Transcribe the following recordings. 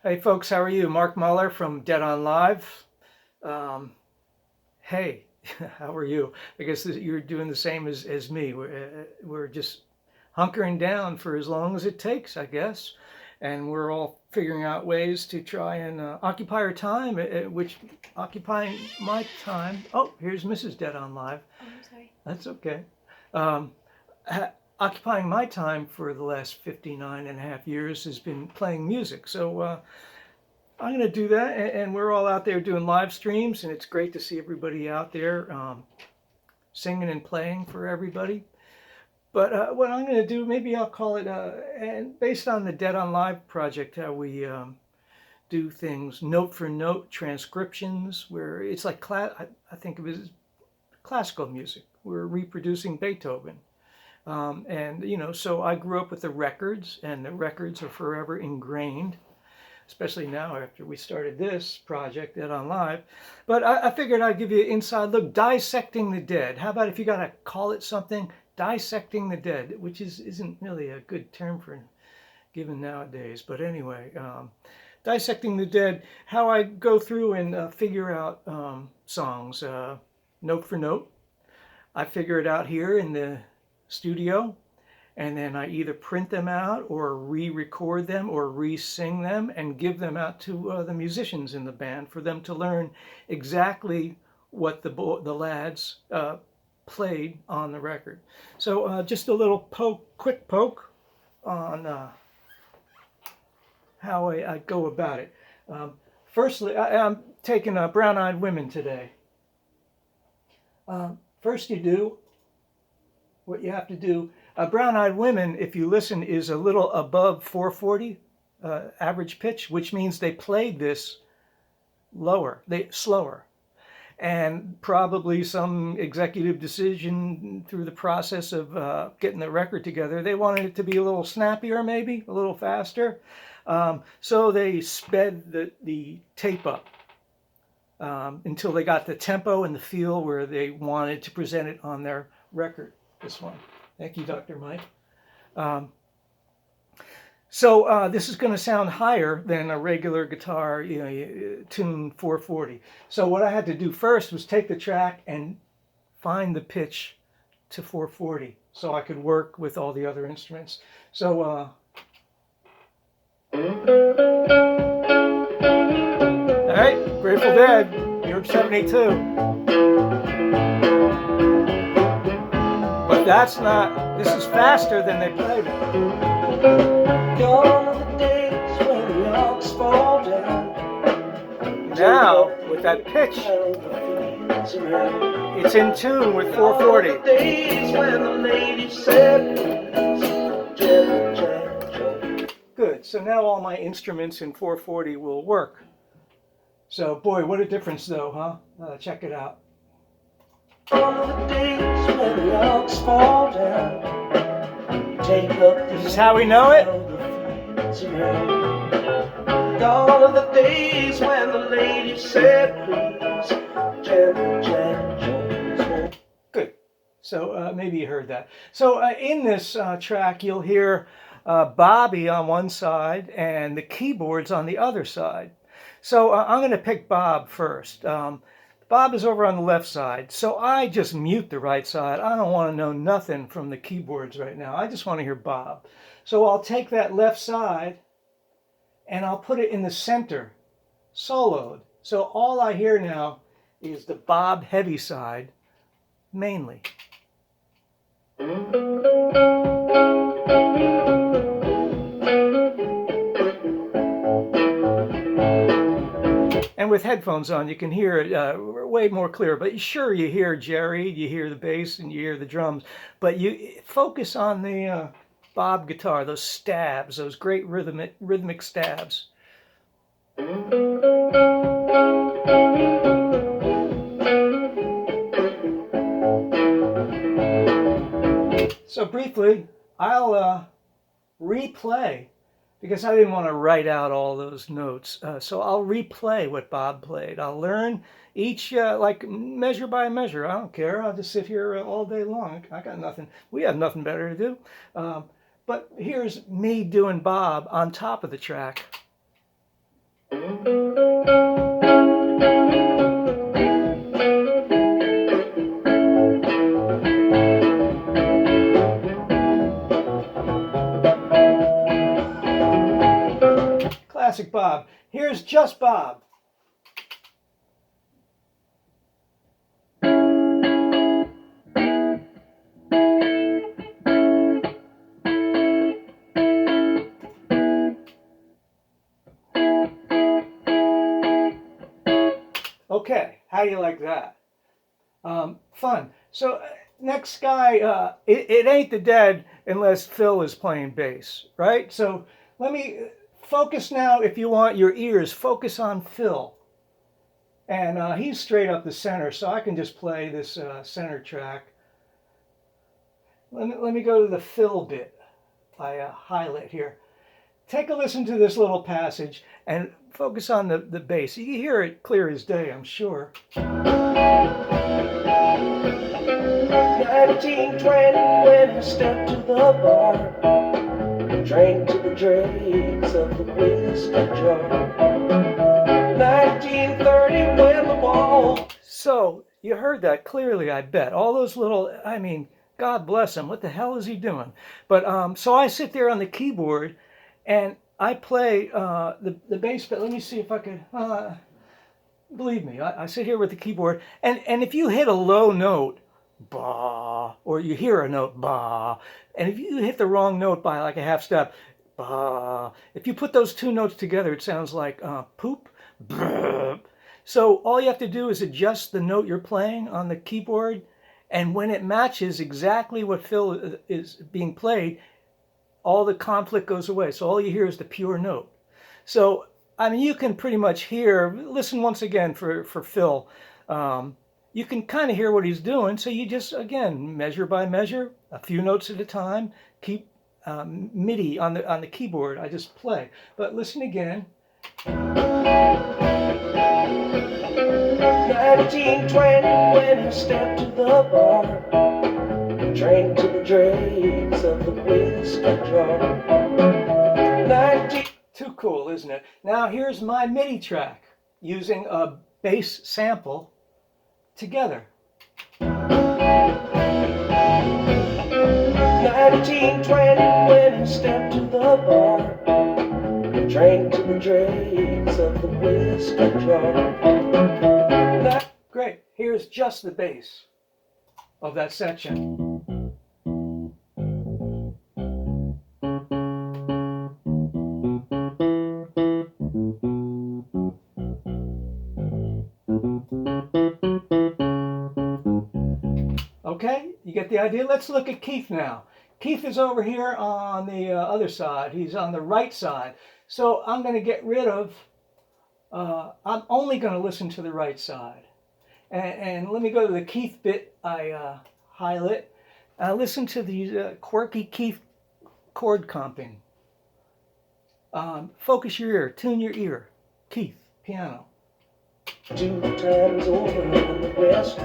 Hey folks, how are you? Marc Muller from Dead on Live. Hey, how are you? I guess you're doing the same as me. We're just hunkering down for as long as it takes, I guess. And we're all figuring out ways to try and occupy our time, which occupying my time. Oh, here's Mrs. Dead on Live. Oh, I'm sorry. That's okay. Um, Occupying my time for the last 59 and a half years has been playing music. So I'm going to do that, and we're all out there doing live streams, and it's great to see everybody out there singing and playing for everybody. But what I'm going to do, maybe I'll call it, and based on the Dead on Live project, how we do things note for note transcriptions, where it's like I think of it as classical music. We're reproducing Beethoven. So I grew up with the records, and the records are forever ingrained, especially now after we started this project, Dead on Live. But I figured I'd give you an inside look, dissecting the dead. How about if you got to call it something, dissecting the dead, which isn't really a good term for given nowadays. But anyway, dissecting the dead, how I go through and figure out songs note for note. I figure it out here in the studio, and then I either print them out or re-record them or re-sing them and give them out to the musicians in the band for them to learn exactly what the lads played on the record. So just a little quick poke on how I go about it. Firstly, I'm taking Brown Eyed Women today. First you do what you have to do. Brown Eyed Women, if you listen, is a little above 440 average pitch, which means they played this slower. And probably some executive decision through the process of getting the record together, they wanted it to be a little snappier, maybe a little faster. So they sped the tape up until they got the tempo and the feel where they wanted to present it on their record. This one. Thank you, Dr. Mike. So this is going to sound higher than a regular guitar, tune 440. So what I had to do first was take the track and find the pitch to 440 so I could work with all the other instruments. So all right, Grateful Dead, Europe 72. But that's not, this is faster than they played it. Gone are the days when the ox fall down. Now, with that pitch, it's in tune with 440. Gone are the days when the lady said, good, so now all my instruments in 440 will work. So, boy, what a difference though, huh? Check it out. All the days when the ox fall down. This is how we know it. All of the days when the lady said, please, good. So maybe you heard that. So in this track, you'll hear Bobby on one side and the keyboards on the other side. So I'm going to pick Bob first. Bob is over on the left side, so I just mute the right side. I don't want to know nothing from the keyboards right now. I just want to hear Bob. So I'll take that left side and I'll put it in the center, soloed. So all I hear now is the Bob heavy side, mainly. And with headphones on, you can hear it way more clear. But sure, you hear Jerry, you hear the bass, and you hear the drums. But you focus on the Bob guitar, those stabs, those great rhythmic stabs. So briefly, I'll replay, because I didn't want to write out all those notes. So I'll replay what Bob played. I'll learn each, like measure by measure. I don't care. I'll just sit here all day long. I got nothing. We have nothing better to do. But here's me doing Bob on top of the track. classic Bob. Here's just Bob. Okay, how do you like that? Fun. So next guy, it ain't the Dead unless Phil is playing bass, right? So let me focus now, if you want your ears, focus on Phil. And he's straight up the center, so I can just play this center track. Let me go to the Phil bit. I highlight here. Take a listen to this little passage and focus on the bass. You can hear it clear as day, I'm sure. 1920 when I stepped to the bar, drank to the dregs of the whiskey jar. 1930 when the wall. So you heard that clearly, I bet. All those little, I mean, God bless him. What the hell is he doing? But so I sit there on the keyboard and I play the bass. But let me see if I could. Believe me, I sit here with the keyboard, and if you hit a low note, bah, or you hear a note, bah, and if you hit the wrong note by like a half step, bah, if you put those two notes together, it sounds like poop, brrr. So all you have to do is adjust the note you're playing on the keyboard, and when it matches exactly what Phil is being played, all the conflict goes away. So all you hear is the pure note. So I mean, you can pretty much hear, listen once again for Phil, you can kind of hear what he's doing. So you just, again, measure by measure, a few notes at a time, keep MIDI on the keyboard. I just play. But listen again. 1920 when I stepped to the bar, drank to the dregs of the whiskey jar. 19 Too cool, isn't it? Now here's my MIDI track using a bass sample together. 1920 when I stepped to the bar, drank to the dregs of the whiskey jar. Great. Here's just the bass of that section. Okay, you get the idea? Let's look at Keith now. Keith is over here on the other side. He's on the right side. So I'm going to get rid of, I'm only going to listen to the right side. And let me go to the Keith bit I highlight. Listen to the quirky Keith chord comping. Focus your ear, tune your ear. Keith, piano. 2 times over on the rest.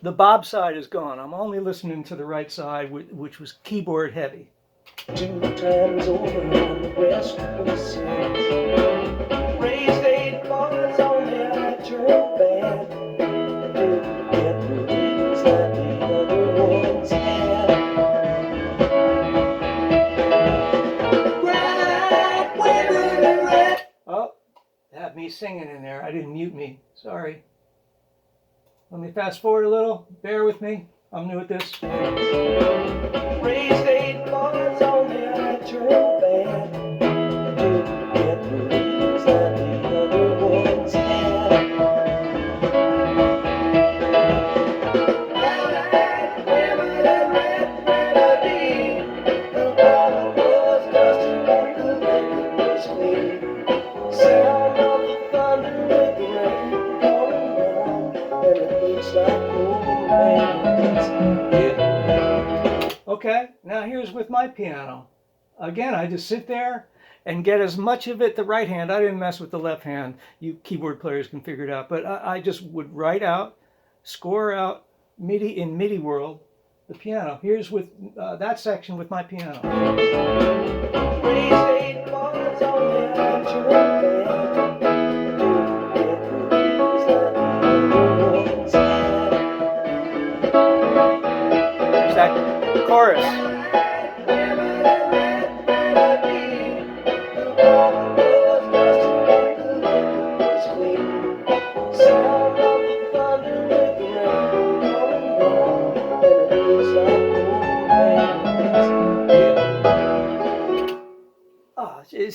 The Bob side is gone. I'm only listening to the right side, which was keyboard heavy. 2 times over on the rest of the sins. Raised 8 bars on the turn band. Didn't get the leads that the other ones had. Red women and red. Oh, have me singing in there. I didn't mute me. Sorry. Let me fast forward a little. Bear with me. I'm new at this. Raised 8 bars on the turn band. Didn't get the leads that the other ones had. Red women and red melody. The bottle was dusty, but the record was clean. Sound of the thunder with the rain coming down, and it looks like romance. Okay, now here's with my piano. Again, I just sit there and get as much of it the right hand. I didn't mess with the left hand. You keyboard players can figure it out. But I just would write out, score out MIDI in MIDI world, the piano. Here's with that section with my piano. Raised 8 bars on the turn band. Didn't get the leads that the other ones had. There's that chorus. Red women and red melody. The bottle was dusty,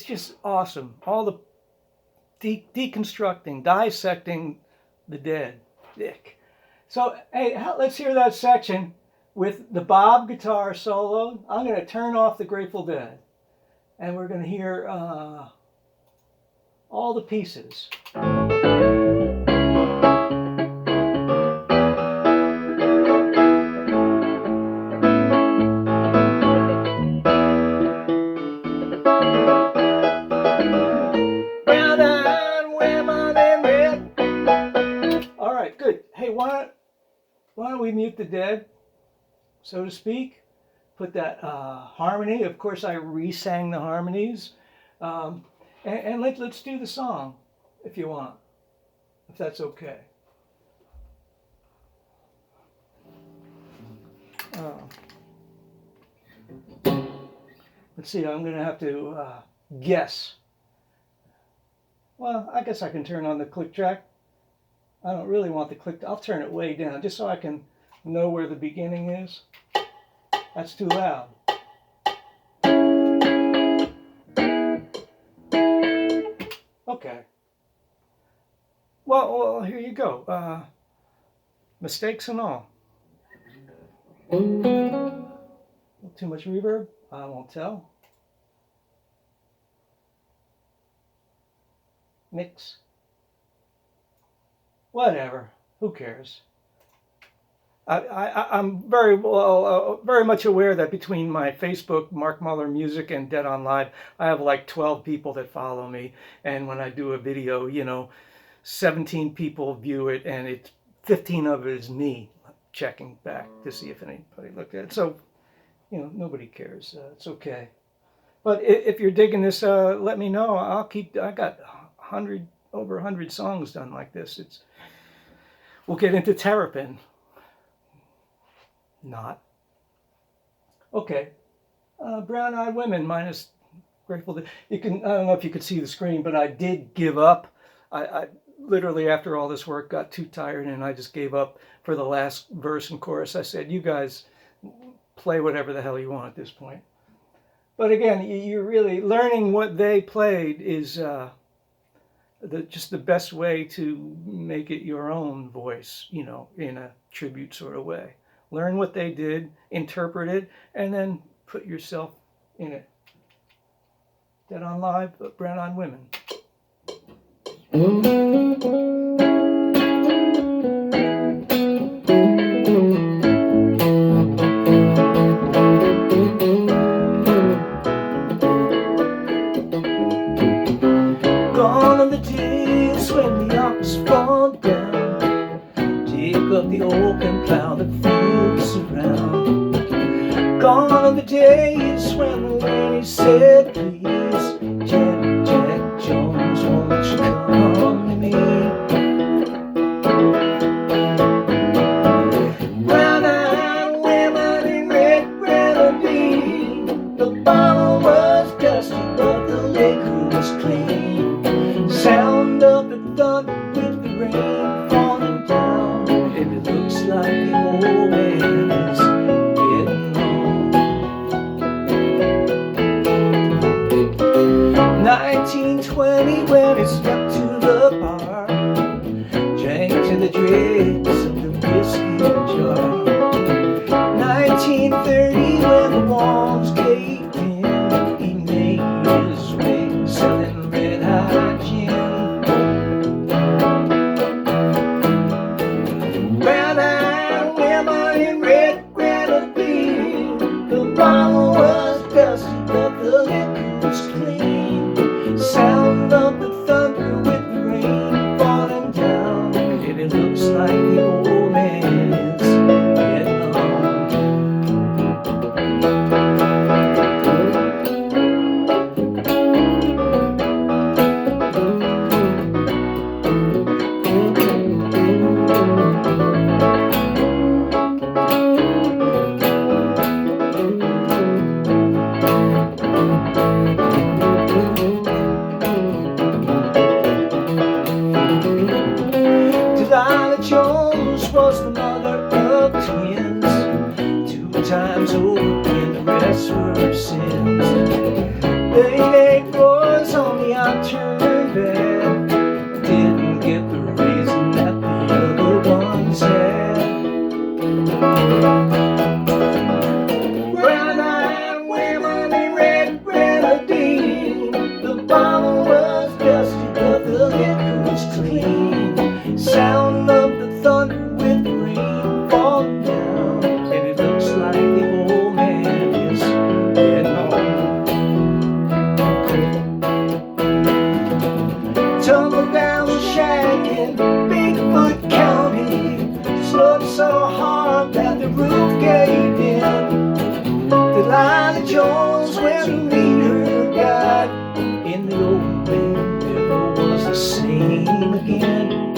it's just awesome. All the deconstructing, dissecting the dead. Dick. So, hey, let's hear that section with the Bob guitar solo. I'm going to turn off the Grateful Dead, and we're going to hear all the pieces. All right, good. Hey, why don't we mute the dead, so to speak? Put that harmony. Of course, I re-sang the harmonies, and let's do the song if you want, if that's okay. Let's see. I'm going to have to guess. Well, I guess I can turn on the click track. I don't really want the click. I'll turn it way down just so I can know where the beginning is. That's too loud. Okay. Well, here you go. Mistakes and all. Too much reverb? I won't tell. Mix. Whatever. Who cares? I'm very much aware that between my Facebook, Marc Muller Music, and Dead on Live, I have like 12 people that follow me. And when I do a video, 17 people view it, and 15 of it is me checking back to see if anybody looked at it. So, nobody cares. It's okay. But if you're digging this, let me know. I got over 100 songs done like this. We'll get into Terrapin. Not. Okay. Brown Eyed Women minus Grateful Dead. I don't know if you could see the screen, but I did give up. I literally, after all this work, got too tired, and I just gave up for the last verse and chorus. I said, you guys play whatever the hell you want at this point. But again, you're really learning what they played is just the best way to make it your own voice, in a tribute sort of way. Learn what they did, interpret it, and then put yourself in it. Dead on Live, Brown Eyed Women. Gone are the days when the ox fall down, dig up the open plow that fields around. Gone are the days when the lady said, please, Jack Jones, won't you come to me? Brown-eyed women in red grenadine, the bottle was dusty, but the liquor was clean. Sound of the thunder with the rain falling down, and it looks like the old man is getting home. 1920 when he stepped to the bar, drank to the dregs of the whiskey jar. 1930 when the walls caved in, he made his way selling red hot gin. Brown-eyed women in red grenadine, the bottle was dusty but the liquor was clean. Sound of the thunder with the rain falling down, and it looks like tumbled down the shack in Bigfoot County. Slugged so hard that the roof gave in. Delilah Jones, when the leader got in the open, never was the same again.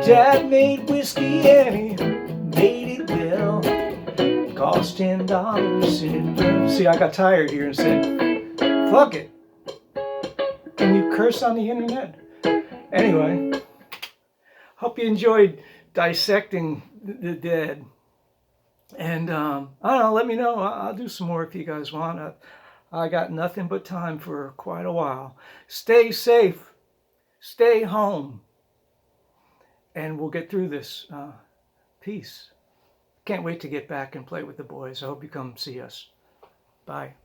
Dad made whiskey and he made it well. Cost $10. See, I got tired here and said, fuck it. Can you curse on the internet? Anyway, hope you enjoyed Dissecting the Dead. And I don't know, let me know. I'll do some more if you guys want. I got nothing but time for quite a while. Stay safe. Stay home. And we'll get through this. Peace. Can't wait to get back and play with the boys. I hope you come see us. Bye.